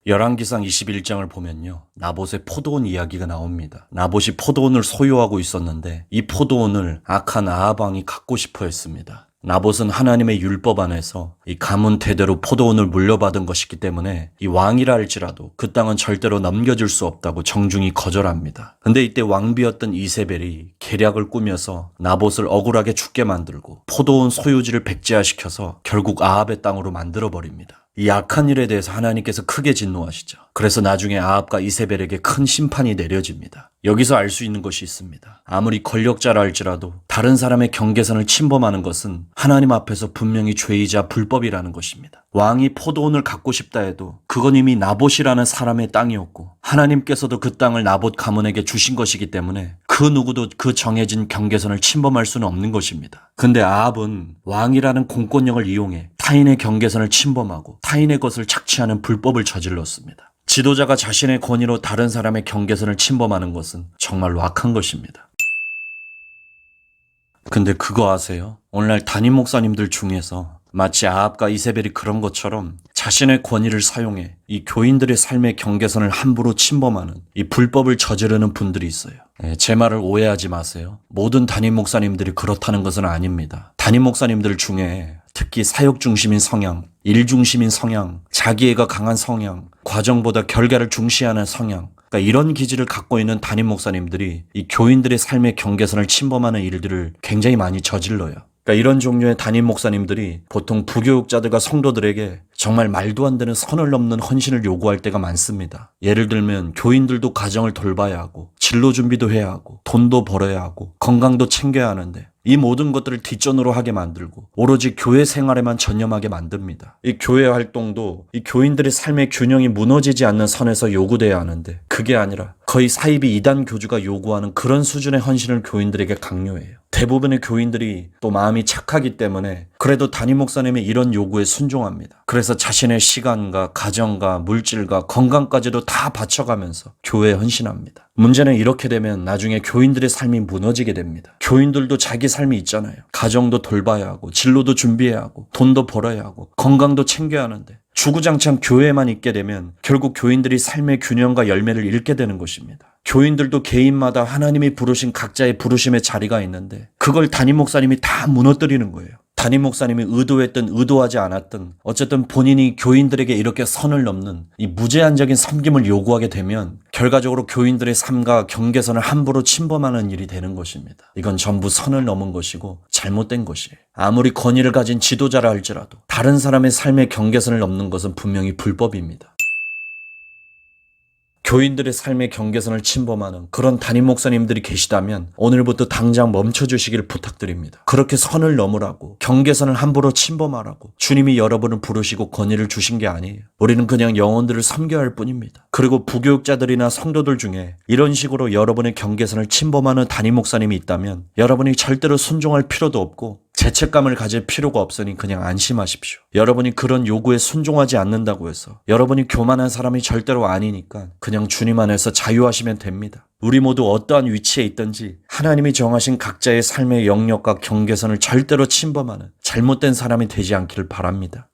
열왕기상 21장을 보면요. 나봇의 포도원 이야기가 나옵니다. 나봇이 포도원을 소유하고 있었는데 이 포도원을 악한 아합 왕이 갖고 싶어 했습니다. 나봇은 하나님의 율법 안에서 이 가문 대대로 포도원을 물려받은 것이기 때문에 이 왕이라 할지라도 그 땅은 절대로 넘겨줄 수 없다고 정중히 거절합니다. 근데 이때 왕비였던 이세벨이 계략을 꾸며서 나봇을 억울하게 죽게 만들고 포도원 소유지를 백지화시켜서 결국 아합의 땅으로 만들어버립니다. 이 악한 일에 대해서 하나님께서 크게 진노하시죠. 그래서 나중에 아합과 이세벨에게 큰 심판이 내려집니다. 여기서 알 수 있는 것이 있습니다. 아무리 권력자라 할지라도 다른 사람의 경계선을 침범하는 것은 하나님 앞에서 분명히 죄이자 불법이라는 것입니다. 왕이 포도원을 갖고 싶다 해도 그건 이미 나봇이라는 사람의 땅이었고 하나님께서도 그 땅을 나봇 가문에게 주신 것이기 때문에 그 누구도 그 정해진 경계선을 침범할 수는 없는 것입니다. 근데 아합은 왕이라는 공권력을 이용해 타인의 경계선을 침범하고 타인의 것을 착취하는 불법을 저질렀습니다. 지도자가 자신의 권위로 다른 사람의 경계선을 침범하는 것은 정말로 악한 것입니다. 근데 그거 아세요? 오늘날 담임 목사님들 중에서 마치 아합과 이세벨이 그런 것처럼 자신의 권위를 사용해 이 교인들의 삶의 경계선을 함부로 침범하는 이 불법을 저지르는 분들이 있어요. 제 말을 오해하지 마세요. 모든 담임 목사님들이 그렇다는 것은 아닙니다. 담임 목사님들 중에 특히 사역 중심인 성향, 일 중심인 성향, 자기애가 강한 성향, 과정보다 결과를 중시하는 성향, 그러니까 이런 기질을 갖고 있는 담임 목사님들이 이 교인들의 삶의 경계선을 침범하는 일들을 굉장히 많이 저질러요. 그러니까 이런 종류의 담임 목사님들이 보통 부교육자들과 성도들에게 정말 말도 안 되는 선을 넘는 헌신을 요구할 때가 많습니다. 예를 들면 교인들도 가정을 돌봐야 하고 진로 준비도 해야 하고 돈도 벌어야 하고 건강도 챙겨야 하는데 이 모든 것들을 뒷전으로 하게 만들고 오로지 교회 생활에만 전념하게 만듭니다. 이 교회 활동도 이 교인들의 삶의 균형이 무너지지 않는 선에서 요구돼야 하는데 그게 아니라 거의 사이비 이단 교주가 요구하는 그런 수준의 헌신을 교인들에게 강요해요. 대부분의 교인들이 또 마음이 착하기 때문에 그래도 담임 목사님의 이런 요구에 순종합니다. 그래서 자신의 시간과 가정과 물질과 건강까지도 다 바쳐가면서 교회에 헌신합니다. 문제는 이렇게 되면 나중에 교인들의 삶이 무너지게 됩니다. 교인들도 자기 삶이 있잖아요. 가정도 돌봐야 하고 진로도 준비해야 하고 돈도 벌어야 하고 건강도 챙겨야 하는데 주구장창 교회에만 있게 되면 결국 교인들이 삶의 균형과 열매를 잃게 되는 것입니다. 교인들도 개인마다 하나님이 부르신 각자의 부르심의 자리가 있는데 그걸 담임 목사님이 다 무너뜨리는 거예요. 담임 목사님이 의도했든 의도하지 않았든 어쨌든 본인이 교인들에게 이렇게 선을 넘는 이 무제한적인 섬김을 요구하게 되면 결과적으로 교인들의 삶과 경계선을 함부로 침범하는 일이 되는 것입니다. 이건 전부 선을 넘은 것이고 잘못된 것이에요. 아무리 권위를 가진 지도자라 할지라도 다른 사람의 삶의 경계선을 넘는 것은 분명히 불법입니다. 교인들의 삶의 경계선을 침범하는 그런 담임 목사님들이 계시다면 오늘부터 당장 멈춰주시길 부탁드립니다. 그렇게 선을 넘으라고 경계선을 함부로 침범하라고 주님이 여러분을 부르시고 권위를 주신 게 아니에요. 우리는 그냥 영혼들을 섬겨야 할 뿐입니다. 그리고 부교육자들이나 성도들 중에 이런 식으로 여러분의 경계선을 침범하는 담임 목사님이 있다면 여러분이 절대로 순종할 필요도 없고 죄책감을 가질 필요가 없으니 그냥 안심하십시오. 여러분이 그런 요구에 순종하지 않는다고 해서 여러분이 교만한 사람이 절대로 아니니까 그냥 주님 안에서 자유하시면 됩니다. 우리 모두 어떠한 위치에 있든지 하나님이 정하신 각자의 삶의 영역과 경계선을 절대로 침범하는 잘못된 사람이 되지 않기를 바랍니다.